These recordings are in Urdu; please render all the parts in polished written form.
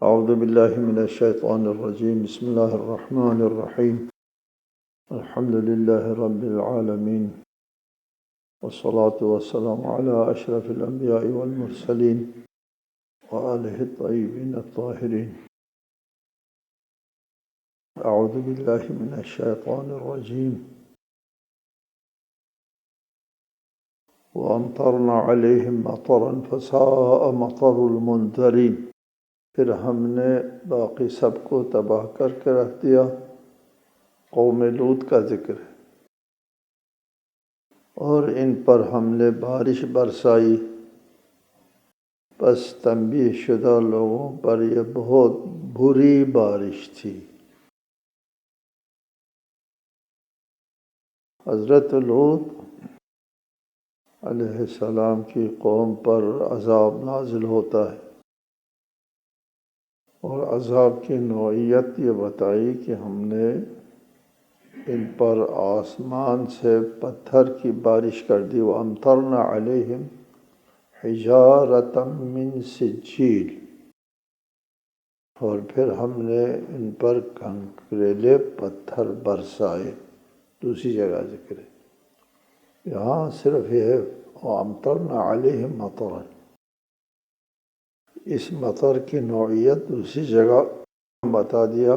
اعوذ باللہ من الشیطان الرجیم بسم اللہ الرحمن الرحیم الحمد للہ رب العالمین والصلاة والسلام علی اشرف الانبیاء والمرسلین وآلہ الطیبین الطاہرین اعوذ باللہ من الشیطان الرجیم وامطرنا علیہم مطرا فساء مطر المنذرین، پھر ہم نے باقی سب کو تباہ کر کے رکھ دیا۔ قوم لوط کا ذکر ہے، اور ان پر ہم نے بارش برسائی، پس تنبیہ شدہ لوگوں پر یہ بہت بری بارش تھی۔ حضرت لوط علیہ السلام کی قوم پر عذاب نازل ہوتا ہے، اور عذاب کی نوعیت یہ بتائی کہ ہم نے ان پر آسمان سے پتھر کی بارش کر دی۔ وَأَمْطَرْنَا عَلَيْهِمْ حِجَارَةً مِّن سِجِّيلٍ، اور پھر ہم نے ان پر کنکریلے پتھر برسائے۔ دوسری جگہ ذکر ہے، یہاں صرف یہ ہے وَأَمْطَرْنَا عَلَيْهِمْ مَطَرًا، اس مطر کی نوعیت دوسری جگہ بتا دیا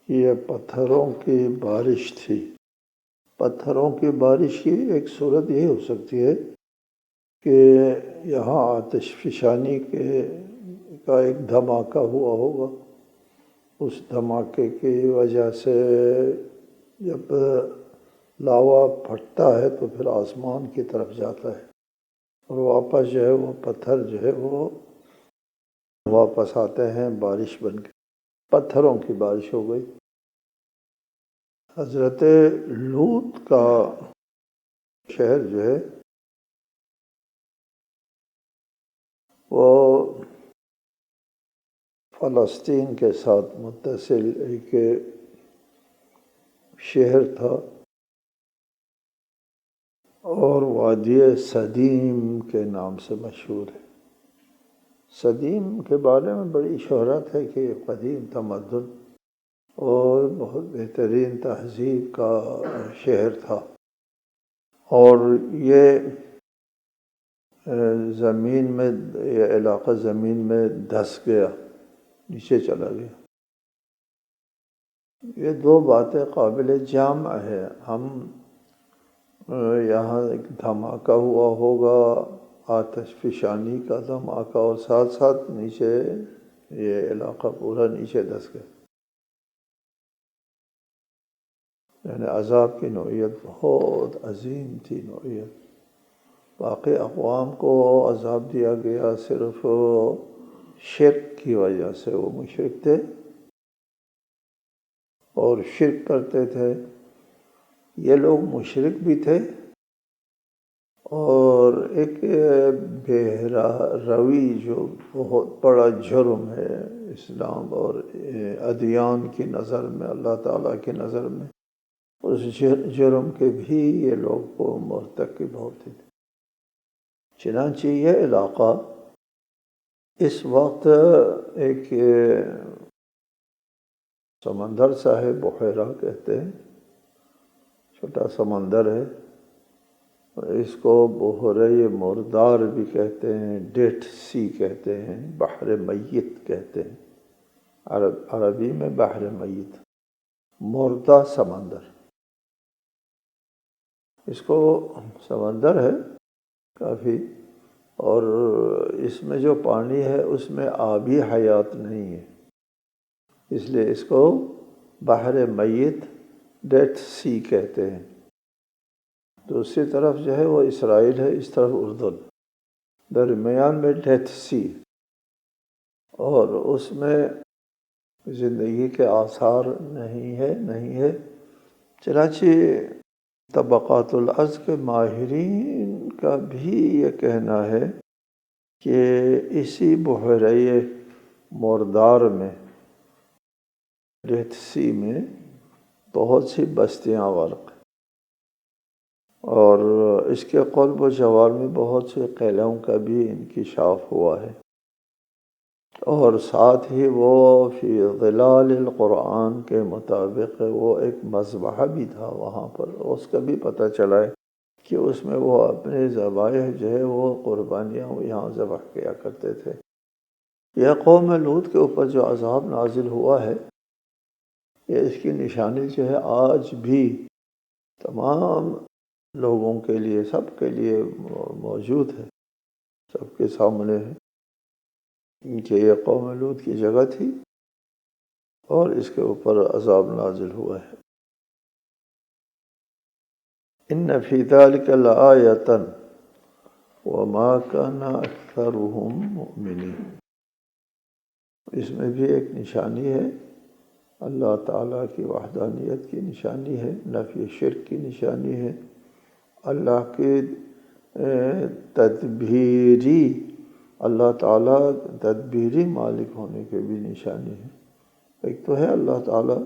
کہ یہ پتھروں کی بارش تھی۔ پتھروں کی بارش کی ایک صورت یہ ہو سکتی ہے کہ یہاں آتش فشانی کا ایک دھماکہ ہوا ہوگا، اس دھماکے کی وجہ سے جب لاوا پھٹتا ہے تو پھر آسمان کی طرف جاتا ہے، اور واپس جو ہے وہ پتھر جو ہے وہ واپس آتے ہیں بارش بن کے۔ پتھروں کی بارش ہو گئی۔ حضرت لوط کا شہر جو ہے وہ فلسطین کے ساتھ متصل ایک شہر تھا، اور وادی سدیم کے نام سے مشہور ہے۔ سدیم کے بارے میں بڑی شہرت ہے کہ قدیم تمدن اور بہت بہترین تہذیب کا شہر تھا، اور یہ علاقہ زمین میں دھس گیا، نیچے چلا گیا۔ یہ دو باتیں قابل جمع ہے، ہم یہاں ایک دھماکہ ہوا ہوگا، آتش فشانی کا دھماکہ، اور ساتھ ساتھ نیچے یہ علاقہ پورا نیچے دھس گیا۔ یعنی عذاب کی نوعیت بہت عظیم تھی نوعیت۔ باقی اقوام کو عذاب دیا گیا صرف شرک کی وجہ سے، وہ مشرک تھے اور شرک کرتے تھے۔ یہ لوگ مشرک بھی تھے، اور ایک بے روی جو بہت بڑا جرم ہے اسلام اور ادیان کی نظر میں، اللہ تعالیٰ کی نظر میں، اس جرم کے بھی یہ لوگ کو مرتکب ہوتے تھے۔ چنانچہ یہ علاقہ اس وقت ایک سمندر سا ہے، بحیرہ کہتے ہیں، چھوٹا سمندر ہے، اس کو بحیرہ مردار بھی کہتے ہیں، ڈیڈ سی کہتے ہیں، بحر میت کہتے ہیں، عربی میں بحر میت، مردہ سمندر۔ اس کو سمندر ہے کافی، اور اس میں جو پانی ہے اس میں آبی حیات نہیں ہے، اس لیے اس کو بحر میت ڈیڈ سی کہتے ہیں۔ دوسری طرف جو ہے وہ اسرائیل ہے، اس طرف اردن، درمیان میں ڈیڈ سی، اور اس میں زندگی کے آثار نہیں ہے۔ چنانچہ طبقات الارض کے ماہرین کا بھی یہ کہنا ہے کہ اسی بحیرہ مردار میں، ڈیڈ سی میں، بہت سی بستیاں غرق ہیں، اور اس کے قرب و جوار میں بہت سے قلعوں کا بھی انکشاف ہوا ہے۔ اور ساتھ ہی وہ فی ظلال القرآن کے مطابق وہ ایک مذبح بھی تھا وہاں پر، اس کا بھی پتہ چلا ہے کہ اس میں وہ اپنے ذبائح جو ہے وہ قربانیاں یہاں ذبح کیا کرتے تھے۔ یہ قوم لوط کے اوپر جو عذاب نازل ہوا ہے، یہ اس کی نشانی جو ہے آج بھی تمام لوگوں کے لیے، سب کے لیے موجود ہے، سب کے سامنے ہے کہ یہ قوم لوط کی جگہ تھی اور اس کے اوپر عذاب نازل ہوا ہے۔ ان فی ذلک لآیۃ وما کان اکثرهم مؤمنین، اس میں بھی ایک نشانی ہے، اللہ تعالیٰ کی وحدانیت کی نشانی ہے، نفی شرک کی نشانی ہے، اللہ کے تدبیری، اللہ تعالیٰ تدبیری مالک ہونے کے بھی نشانی ہے۔ ایک تو ہے اللہ تعالیٰ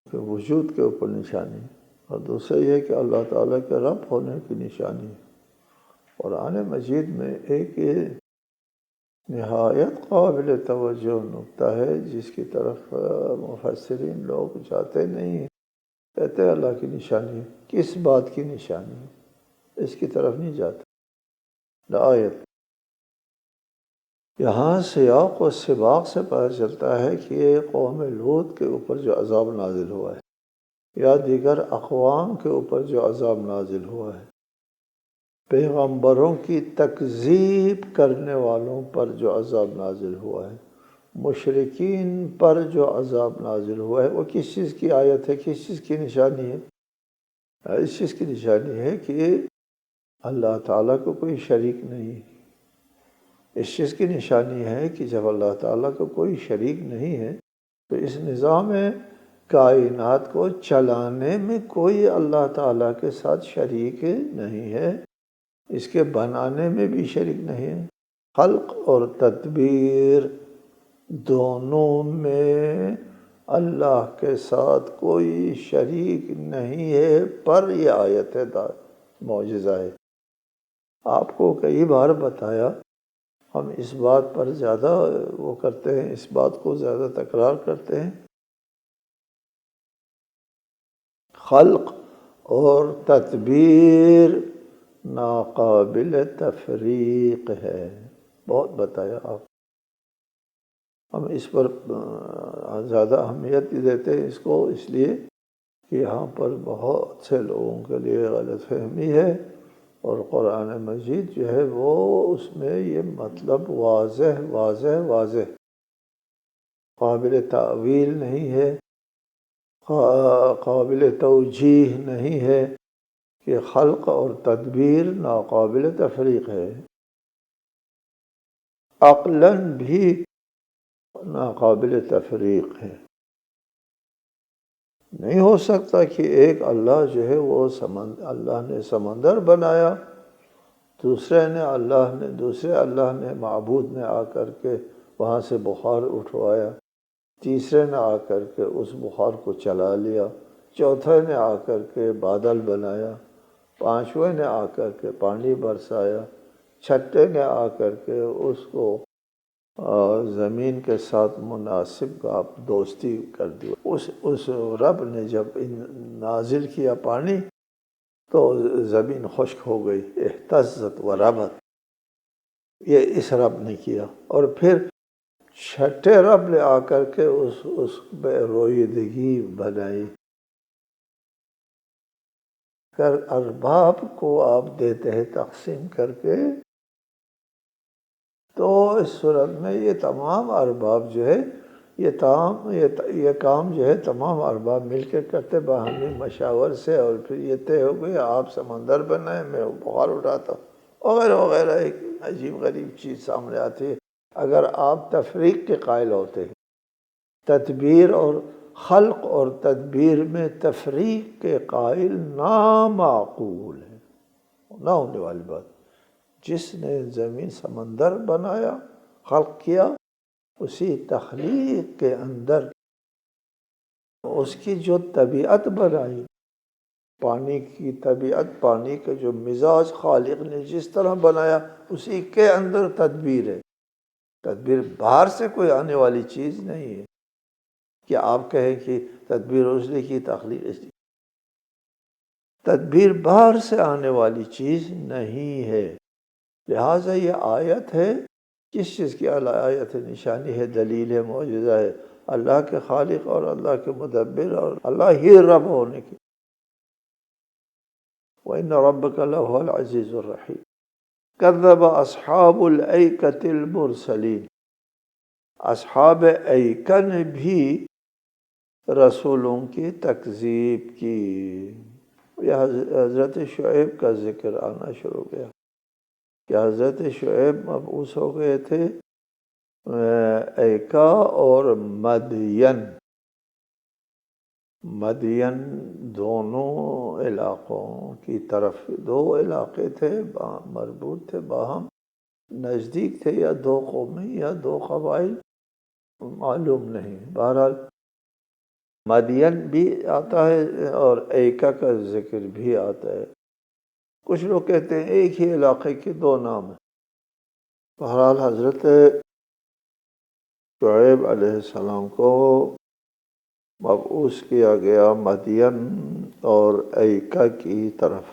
کے وجود کے اوپر نشانی، اور دوسرا یہ ہے کہ اللہ تعالیٰ کے رب ہونے کی نشانی ہے۔ قرآن مجید میں ایک نہایت قابل توجہ نکتہ ہے جس کی طرف مفسرین لوگ جاتے نہیں ہیں، کہتے ہیں اللہ کی نشانی ہے۔ کس بات کی نشانی ہے؟ اس کی طرف نہیں جاتے۔ لآیت، یہاں سیاق و سباق سے پتہ چلتا ہے کہ یہ قوم لوط کے اوپر جو عذاب نازل ہوا ہے یا دیگر اقوام کے اوپر جو عذاب نازل ہوا ہے، پیغمبروں کی تکذیب کرنے والوں پر جو عذاب نازل ہوا ہے، مشرکین پر جو عذاب نازل ہوا ہے، وہ کس چیز کی آیت ہے، کس چیز کی نشانی ہے؟ اس چیز کی نشانی ہے کہ اللہ تعالیٰ کو کوئی شریک نہیں ہے۔ اس چیز کی نشانی ہے کہ جب اللہ تعالیٰ کو کوئی شریک نہیں ہے تو اس نظام کائنات کو چلانے میں کوئی اللہ تعالیٰ کے ساتھ شریک نہیں ہے، اس کے بنانے میں بھی شریک نہیں ہے۔ خلق اور تدبیر دونوں میں اللہ کے ساتھ کوئی شریک نہیں ہے، پر یہ آیت معجزہ ہے۔ آپ کو کئی بار بتایا، ہم اس بات پر زیادہ وہ کرتے ہیں، اس بات کو زیادہ تکرار کرتے ہیں، خلق اور تدبیر ناقابل تفریق ہے، بہت بتایا آپ۔ ہم اس پر زیادہ اہمیت دیتے ہیں اس کو، اس لیے کہ یہاں پر بہت سے لوگوں کے لیے غلط فہمی ہے، اور قرآن مجید جو ہے وہ اس میں یہ مطلب واضح واضح واضح قابل تعویل نہیں ہے، قابل توجیہ نہیں ہے کہ خلق اور تدبیر ناقابل تفریق ہے، عقلاً بھی ناقابل تفریق ہے۔ نہیں ہو سکتا کہ ایک اللہ جو ہے وہ اللہ نے سمندر بنایا، دوسرے اللہ نے معبود نے آ کر کے وہاں سے بخار اٹھوایا، تیسرے نے آ کر کے اس بخار کو چلا لیا، چوتھے نے آ کر کے بادل بنایا، پانچویں نے آ کر کے پانی برسایا، چھٹے نے آ کر کے اس کو زمین کے ساتھ مناسب آپ دوستی کر دی۔ اس رب نے جب نازل کیا پانی تو زمین خشک ہو گئی، اہتزت و ربت، یہ اس رب نے کیا۔ اور پھر چھٹے رب نے آ کر کے اس بے رویدگی بنائی۔ اگر ارباب کو آپ دیتے ہیں تقسیم کر کے تو اس صورت میں یہ تمام ارباب جو ہے یہ کام جو ہے تمام ارباب مل کے کرتے باہمی مشاور سے، اور پھر یہ طے ہو گئی آپ سمندر بنائیں، میں بخار اٹھاتا ہوں، وغیرہ وغیرہ۔ ایک عجیب غریب چیز سامنے آتی ہے اگر آپ تفریق کے قائل ہوتے ہیں۔ تدبیر اور خلق اور تدبیر میں تفریق کے قائل نامعقول ہے، نہ ہونے والی بات۔ جس نے زمین سمندر بنایا، خلق کیا، اسی تخلیق کے اندر اس کی جو طبیعت بنائی، پانی کی طبیعت، پانی کا جو مزاج خالق نے جس طرح بنایا اسی کے اندر تدبیر ہے۔ تدبیر باہر سے کوئی آنے والی چیز نہیں ہے کہ آپ کہیں کہ تدبیر اس نے کی، تخلیق اس نے۔ تدبیر باہر سے آنے والی چیز نہیں ہے۔ لہٰذا یہ آیت ہے، کس چیز کی آیت ہے؟ نشانی ہے، دلیل ہے، معجزہ ہے اللہ کے خالق اور اللہ کے مدبر اور اللہ ہی رب ہونے کی۔ وَإِنَّ رَبَّكَ لَهُوَ الْعَزِيزُ الرَّحِيمُ۔ كَذَّبَ أَصْحَابُ الْأَيْكَةِ الْمُرْسَلِينَ۔ اصحاب ایکہ نے بھی رسولوں کی تکذیب کی۔ یہ حضرت شعیب کا ذکر آنا شروع ہو گیا کہ حضرت شعیب مبعوث ہو گئے تھے ایکہ اور مدین۔ مدین دونوں علاقوں کی طرف، دو علاقے تھے مربوط تھے باہم، نزدیک تھے، یا دو قومیں یا دو قبائل، معلوم نہیں۔ بہرحال مدین بھی آتا ہے اور ایکہ کا ذکر بھی آتا ہے۔ کچھ لوگ کہتے ہیں ایک ہی علاقے کے دو نام ہیں۔ بہرحال حضرت شعیب علیہ السلام کو مبعوث کیا گیا مدین اور ایکہ کی طرف۔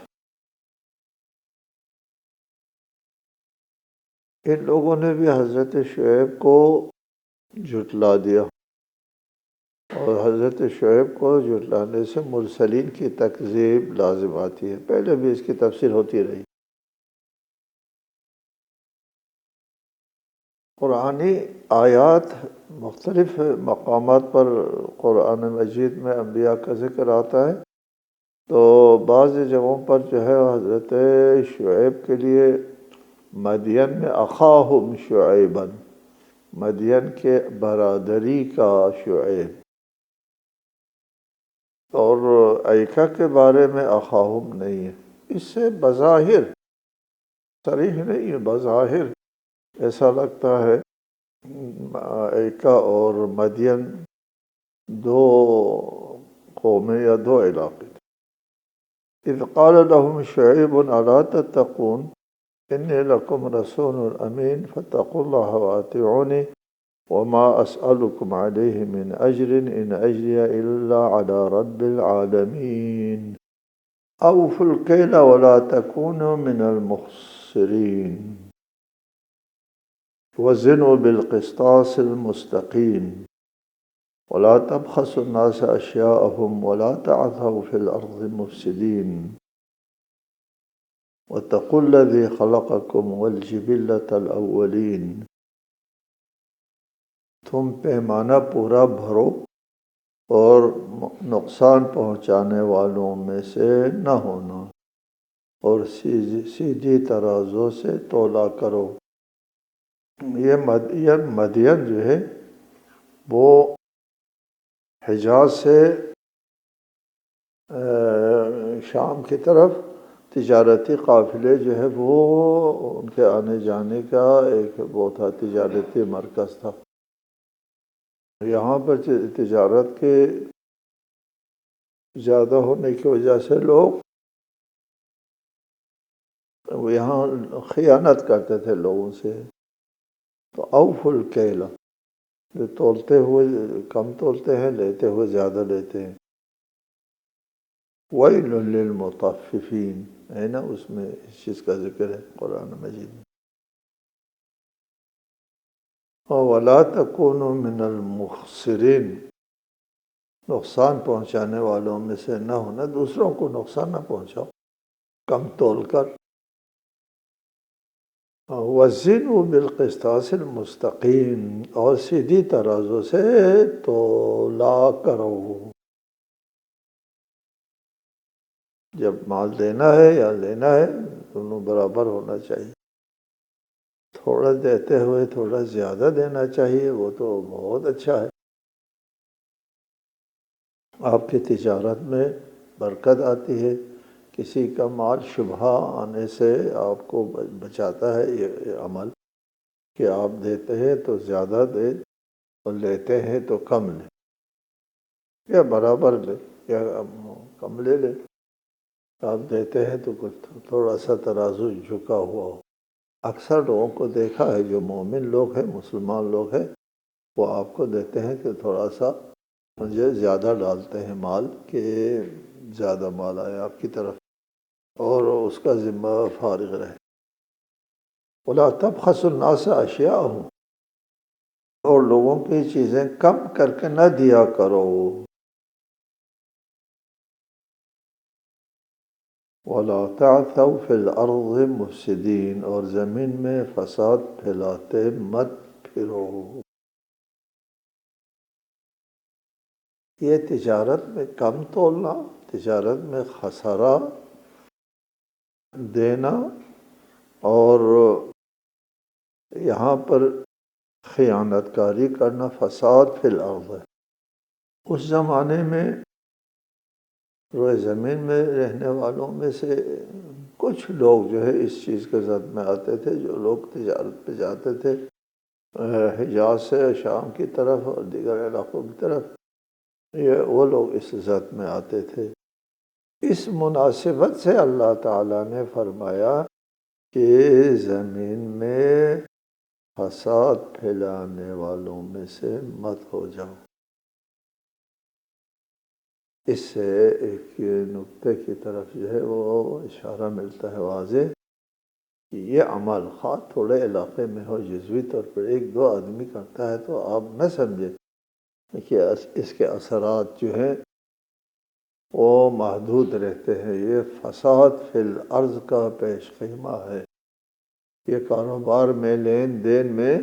ان لوگوں نے بھی حضرت شعیب کو جھٹلا دیا، اور حضرت شعیب کو جھٹلانے سے مرسلین کی تکذیب لازم آتی ہے۔ پہلے بھی اس کی تفسیر ہوتی رہی۔ قرآنی آیات مختلف مقامات پر قرآن مجید میں انبیاء کا ذکر آتا ہے، تو بعض جگہوں پر جو ہے حضرت شعیب کے لیے مدین میں اخاہم شعیباً، مدین کے برادری کا شعیب، اور ایکہ کے بارے میں اخاہم نہیں ہے۔ اس سے بظاہر صریح نہیں ہے، بظاہر ایسا لگتا ہے ایکہ اور مدین دو قومیں یا دو علاقے تھے۔ اذ قال لهم شعیب الا تتقون انی لکم رسول امین فاتقوا اللہ واطیعونی وما اسألکم علیہ من اجر ان اجری الا علی رب العالمین اوفوا الکیل ولا تکونوا من المخسرین وزنوا بالقسطاس المستقیم ولا تبخسوا الناس اشیاءهم ولا تعثوا في الارض مفسدین واتقوا الذی خلقکم والجبلة الاولین۔ تم پیمانہ پورا بھرو اور نقصان پہنچانے والوں میں سے نہ ہونا، اور سیدھی ترازو سے تولا کرو۔ یہ مدین جو ہے وہ حجاز سے شام کی طرف تجارتی قافلے جو ہے وہ ان کے آنے جانے کا ایک وہ تھا، تجارتی مرکز تھا۔ یہاں پر تجارت کے زیادہ ہونے کی وجہ سے لوگ یہاں خیانت کرتے تھے لوگوں سے۔ تو اوفوا الکیل، جو تولتے ہوئے کم تولتے ہیں، لیتے ہوئے زیادہ لیتے ہیں۔ ویل للمطففین ہے نا، اس میں اس چیز کا ذکر ہے قرآن مجید میں۔ ولا تکونوا من المخسرین، نقصان پہنچانے والوں میں سے نہ ہونا، دوسروں کو نقصان نہ پہنچاؤ کم تول کر۔ وزنوا بالقسطاس المستقیم، اور سیدھی ترازو سے تولا کرو۔ جب مال دینا ہے یا لینا ہے دونوں برابر ہونا چاہیے۔ تھوڑا دیتے ہوئے تھوڑا زیادہ دینا چاہیے، وہ تو بہت اچھا ہے۔ آپ کی تجارت میں برکت آتی ہے، کسی کا مال شبہ آنے سے آپ کو بچاتا ہے یہ عمل کہ آپ دیتے ہیں تو زیادہ دیں اور لیتے ہیں تو کم لیں، یا برابر لیں یا کم لے لیں۔ آپ دیتے ہیں تو کچھ تھوڑا سا ترازو جھکا ہوا ہو. اکثر لوگوں کو دیکھا ہے جو مومن لوگ ہیں، مسلمان لوگ ہیں، وہ آپ کو دیتے ہیں کہ تھوڑا سا مجھے زیادہ ڈالتے ہیں مال، کہ زیادہ مال آئے آپ کی طرف اور اس کا ذمہ فارغ رہے. وَلَا تَبْخَسُوا النَّاسَ أَشْيَاءَهُمْ، اور لوگوں کی چیزیں کم کر کے نہ دیا کرو. وَلَا تَعْثَوْا فِي الْأَرْضِ مُفْسِدِينَ، اور زمین میں فساد پھیلاتے مت پھرو. یہ تجارت میں کم تولنا، تجارت میں خسارہ دینا، اور یہاں پر خیانت کاری کرنا، فساد فی الارض ہے. اس زمانے میں روئے زمین میں رہنے والوں میں سے کچھ لوگ جو ہے اس چیز کے زد میں آتے تھے، جو لوگ تجارت پہ جاتے تھے حجاز سے شام کی طرف اور دیگر علاقوں کی طرف، وہ لوگ اس زد میں آتے تھے. اس مناسبت سے اللہ تعالیٰ نے فرمایا کہ زمین میں فساد پھیلانے والوں میں سے مت ہو جاؤ. اس سے ایک نقطے کی طرف جو ہے وہ اشارہ ملتا ہے واضح کہ یہ عمل خواہ تھوڑے علاقے میں ہو، جزوی طور پر ایک دو آدمی کرتا ہے تو آپ نہ سمجھیں کہ اس کے اثرات جو ہیں وہ محدود رہتے ہیں. یہ فساد فی الارض کا پیش خیمہ ہے. یہ کاروبار میں، لین دین میں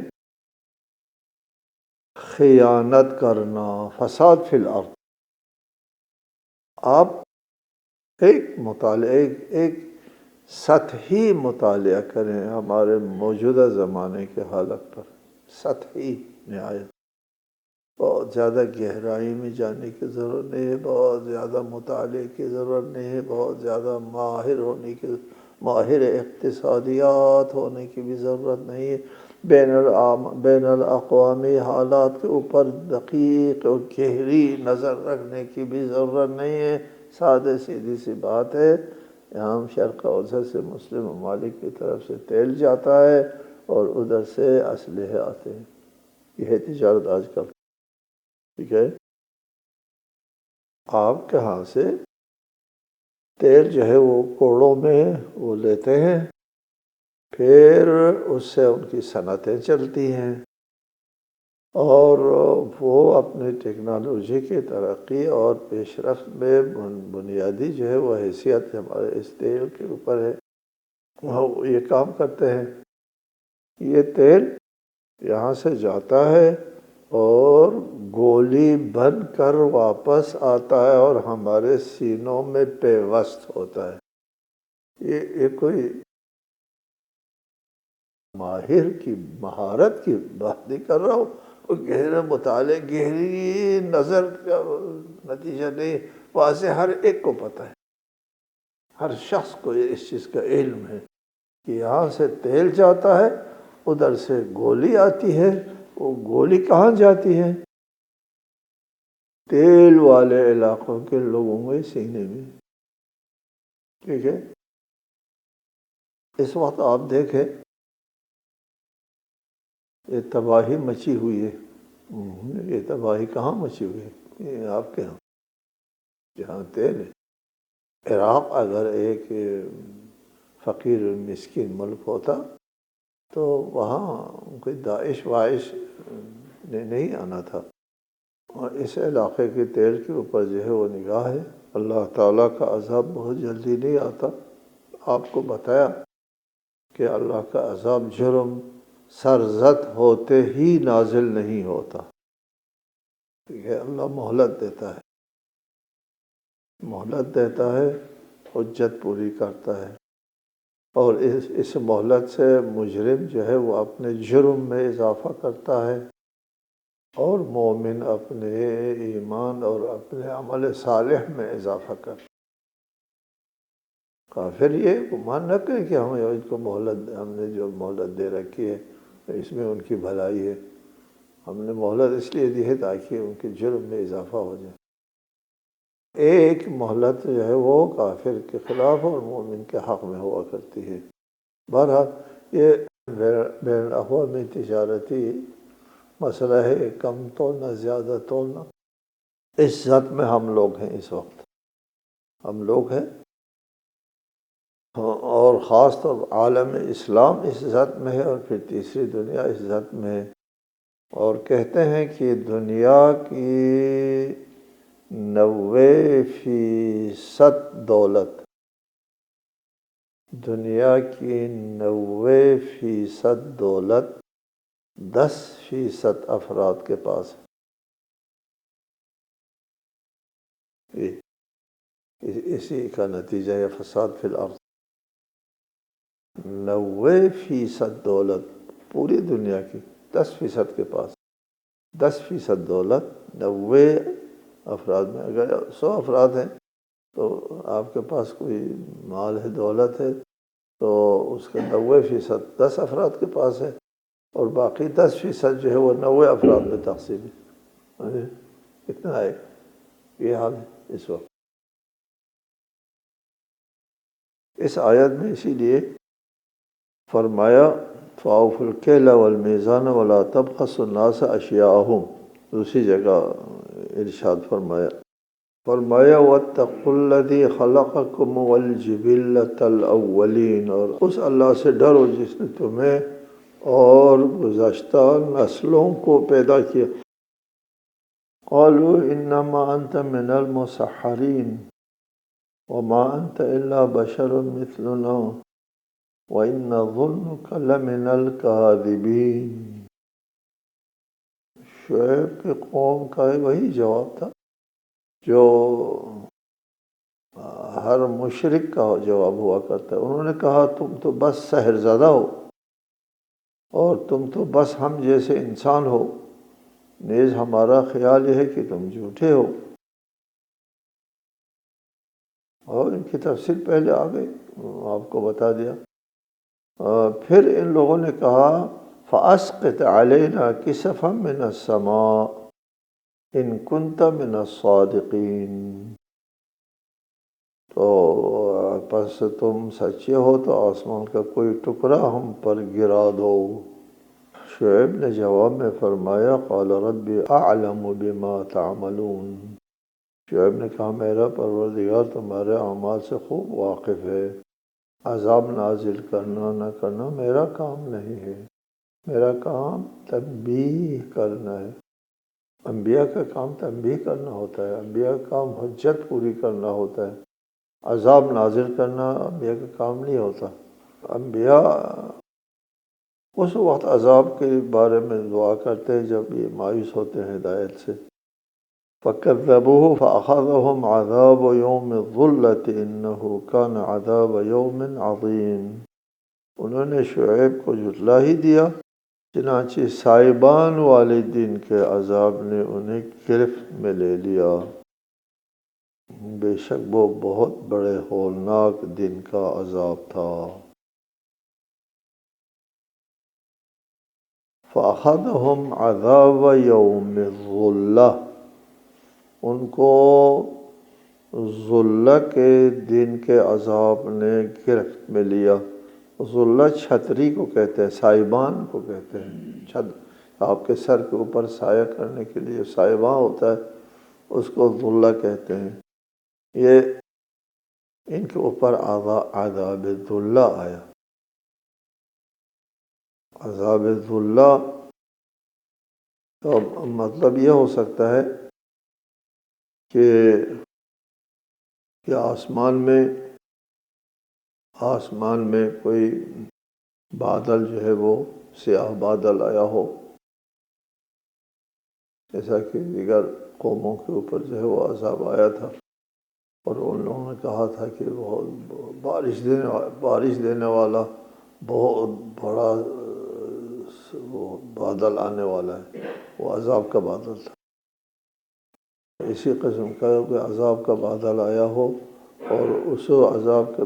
خیانت کرنا، فساد فی الارض. آپ ایک سطحی مطالعہ کریں ہمارے موجودہ زمانے کے حالت پر، سطحی نہایت. بہت زیادہ گہرائی میں جانے کی ضرورت نہیں ہے، بہت زیادہ مطالعے کی ضرورت نہیں ہے، بہت زیادہ ماہر اقتصادیات ہونے کی بھی ضرورت نہیں ہے. بین الاقوامی حالات کے اوپر دقیق اور گہری نظر رکھنے کی بھی ضرورت نہیں ہے. سادہ سیدھی سی بات ہے، یہاں شرق اوسط سے مسلم ممالک کی طرف سے تیل جاتا ہے اور ادھر سے اسلحے آتے ہیں. یہ ہے تجارت آج کل. ٹھیک ہے، آپ کے ہاں سے تیل جو ہے وہ کوڑوں میں وہ لیتے ہیں، پھر اس سے ان کی صنعتیں چلتی ہیں، اور وہ اپنی ٹیکنالوجی کی ترقی اور پیش رفت میں بنیادی جو ہے وہ حیثیت ہمارے اس تیل کے اوپر ہے. وہ یہ کام کرتے ہیں. یہ تیل یہاں سے جاتا ہے اور گولی بن کر واپس آتا ہے اور ہمارے سینوں میں پیوست ہوتا ہے. یہ کوئی ماہر کی مہارت کی بات نہیں کر رہا ہوں، وہ گہرے مطالعے، گہری نظر کا نتیجہ نہیں. وہاں سے ہر ایک کو پتہ ہے، ہر شخص کو اس چیز کا علم ہے کہ یہاں سے تیل جاتا ہے، ادھر سے گولی آتی ہے. وہ گولی کہاں جاتی ہے؟ تیل والے علاقوں کے لوگوں کے سینے میں. ٹھیک ہے، اس وقت آپ دیکھیں یہ تباہی مچی ہوئی ہے. یہ تباہی کہاں مچی ہوئی ہے؟ یہ آپ کے ہاں، جہاں تیل ہے. عراق اگر ایک فقیر مسکین ملک ہوتا تو وہاں کوئی داعش وائش نے نہیں آنا تھا. اور اس علاقے کے تیل کے اوپر جو ہے وہ نگاہ ہے. اللہ تعالیٰ کا عذاب بہت جلدی نہیں آتا. آپ کو بتایا کہ اللہ کا عذاب جرم سرزد ہوتے ہی نازل نہیں ہوتا. ٹھیک ہے، اللہ مہلت دیتا ہے، مہلت دیتا ہے، حجت پوری کرتا ہے، اور اس مہلت سے مجرم جو ہے وہ اپنے جرم میں اضافہ کرتا ہے، اور مومن اپنے ایمان اور اپنے عمل صالح میں اضافہ کرتا ہے. کافر یہ گمان نہ کریں کہ ہم نے جو مہلت دے رکھی ہے اس میں ان کی بھلائی ہے. ہم نے مہلت اس لیے دی ہے تاکہ ان کے جرم میں اضافہ ہو جائے. ایک مہلت جو ہے وہ کافر کے خلاف اور مومن کے حق میں ہوا کرتی ہے۔ بہرحال یہ بین الاقوامی تجارتی مسئلہ ہے، کم تولنا زیادہ تولنا۔ اس ذات میں ہم لوگ ہیں، اس وقت ہم لوگ ہیں، اور خاص طور پر عالم اسلام اس ذات میں ہے، اور پھر تیسری دنیا اس ذات میں ہے۔ اور کہتے ہیں کہ دنیا کی 90% دولت، دنیا کی 90% دولت 10% افراد کے پاس ہے۔ اسی کا نتیجہ ہے فساد فی الارض۔ 90% دولت پوری دنیا کی 10% کے پاس، 10% دولت 90 افراد میں۔ اگر 100 افراد ہیں تو آپ کے پاس کوئی مال ہے، دولت ہے، تو اس کا 90% 10 افراد کے پاس ہے، اور باقی 10% جو ہے وہ 90 افراد میں تقسیم ہے۔ کتنا ہے؟ یہ حال ہے اس وقت۔ اس آیت میں اسی لیے فرمایا فَأَوْفُوا الْكَيْلَ وَالْمِيزَانَ وَلَا تَبْخَسُوا النَّاسَ أَشْيَاءَهُمْ، دوسری جگہ ارشاد فرمایا وَاتَّقُوا الَّذِي خَلَقَكُمْ وَالْجِبِلَّةَ الْأَوَّلِينَ، اور اس اللہ سے ڈرو جس نے تمہیں اور گزشتہ نسلوں کو پیدا کیا۔ قَالُوا إِنَّمَا أَنْتَ مِنَ الْمُسَحَّرِينَ وَمَا أَنْتَ إِلَّا بَشَرٌ مِثْلُنَا وَإِنَّ نَظُنُّكَ لَمِنَ الْكَاذِبِينَ۔ شعیب کی قوم کا وہی جواب تھا جو ہر مشرک کا جواب ہوا کرتا ہے۔ انہوں نے کہا تم تو بس سحر زدہ ہو، اور تم تو بس ہم جیسے انسان ہو، نیز ہمارا خیال یہ ہے کہ تم جھوٹے ہو۔ اور ان کی تفصیل پہلے آ گئی، آپ کو بتا دیا۔ پھر ان لوگوں نے کہا فَأَسْقِطْ عَلَيْنَا كِسَفًا مِّنَ السَّمَاءِ إِن كُنتَ مِنَ الصَّادِقِينَ، تو پس تم سچے ہو تو آسمان کا کوئی ٹکڑا ہم پر گرا دو۔ شعیب نے جواب میں فرمایا قال رب اعلم بما تعملون، شعیب نے کہا میرا پروردگار تمہارے اعمال سے خوب واقف ہے، عذاب نازل کرنا نہ کرنا میرا کام نہیں ہے، میرا کام تنبیہ کرنا ہے۔ انبیاء کا کام تنبیہ کرنا ہوتا ہے، انبیاء کا کام حجت پوری کرنا ہوتا ہے، عذاب نازل کرنا انبیاء کا کام نہیں ہوتا۔ انبیاء اس وقت عذاب کے بارے میں دعا کرتے ہیں جب یہ مایوس ہوتے ہیں ہدایت سے۔ فَكَذَّبُوهُ فَأَخَذَهُمْ عَذَابُ يَوْمِ الظُّلَّةِ إِنَّهُ كَانَ عَذَابَ يَوْمٍ عَظِيمٍ، انہوں نے شعیب کو جھٹلا ہی دیا، چنانچہ سائبان والے دن کے عذاب نے انہیں گرفت میں لے لیا، بے شک وہ بہت بڑے ہولناک دن کا عذاب تھا۔ فَأَخَذَهُمْ عَذَابَ يَوْمِ الظُّلَّةِ، ان کو ظلہ کے دن کے عذاب نے گرفت میں لیا۔ ظلہ چھتری کو کہتے ہیں، سائبان کو کہتے ہیں، چھت آپ کے سر کے اوپر سایہ کرنے کے لیے سائبان ہوتا ہے، اس کو ظلہ کہتے ہیں۔ یہ ان کے اوپر عذاب ظلہ آیا۔ عذاب ظلہ کا مطلب یہ ہو سکتا ہے کہ آسمان میں کوئی بادل جو ہے وہ سیاہ بادل آیا ہو، جیسا کہ دیگر قوموں کے اوپر جو ہے وہ عذاب آیا تھا، اور ان لوگوں نے کہا تھا کہ بہت بارش دینے والا بہت بڑا وہ بادل آنے والا ہے، وہ عذاب کا بادل تھا۔ اسی قسم کا کوئی عذاب کا بادل آیا ہو، اور اس عذاب کے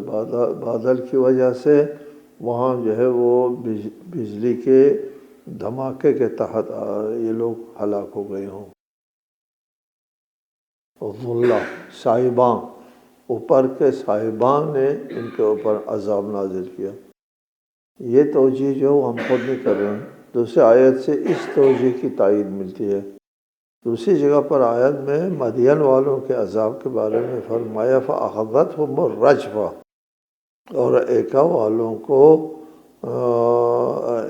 بادل کی وجہ سے وہاں جو ہے وہ بجلی کے دھماکے کے تحت یہ لوگ ہلاک ہو گئے ہوں۔ ظلہ صاحبان، اوپر کے صاحبان نے ان کے اوپر عذاب نازل کیا۔ یہ توجیہ جو ہم خود نہیں کر رہے ہیں، دوسری آیت سے اس توجیہ کی تائید ملتی ہے۔ دوسری جگہ پر آیت میں مدین والوں کے عذاب کے بارے میں فرمایا فَأَخَذَتْهُمُ الرَّجْفَةُ، اور ایکا والوں کو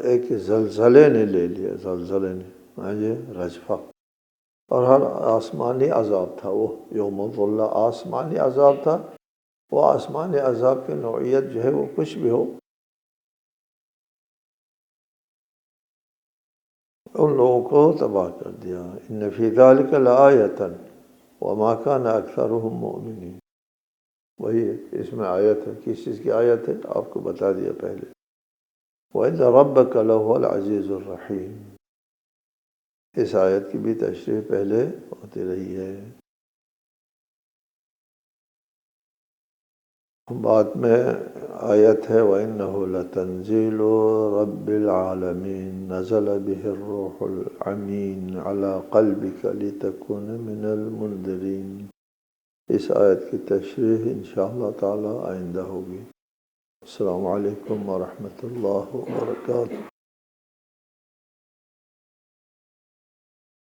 ایک زلزلے نے لے لیا، زلزلے نے رجفہ، اور ہر آسمانی عذاب تھا وہ یوم الظلہ، آسمانی عذاب تھا۔ وہ آسمانی عذاب کی نوعیت جو ہے وہ کچھ بھی ہو، ان لوگوں کو تباہ کر دیا۔ ان فی ذلک لآیۃ وما کان اکثرهم مؤمنین، وہی اس میں آیت ہے۔ کس چیز کی آیت ہے آپ کو بتا دیا پہلے، وَإِنَّ رَبَّكَ لَهُوَ الْعَزِيزُ الرَّحِيمُ، اس آیت کی بھی تشریح پہلے ہوتی رہی ہے۔ بعد میں آیت ہے وَإِنَّهُ لَتَنزِيلُ رَبِّ الْعَالَمِينَ نَزَلَ بِهِ الرُّوحُ الْأَمِينُ عَلَى قَلْبِكَ لِتَكُونَ مِنَ الْمُنذِرِينَ۔ اس آیت کی تشریح انشاءاللہ تعالی آئندہ ہوگی۔ السلام علیکم ورحمۃ اللہ وبرکاتہ۔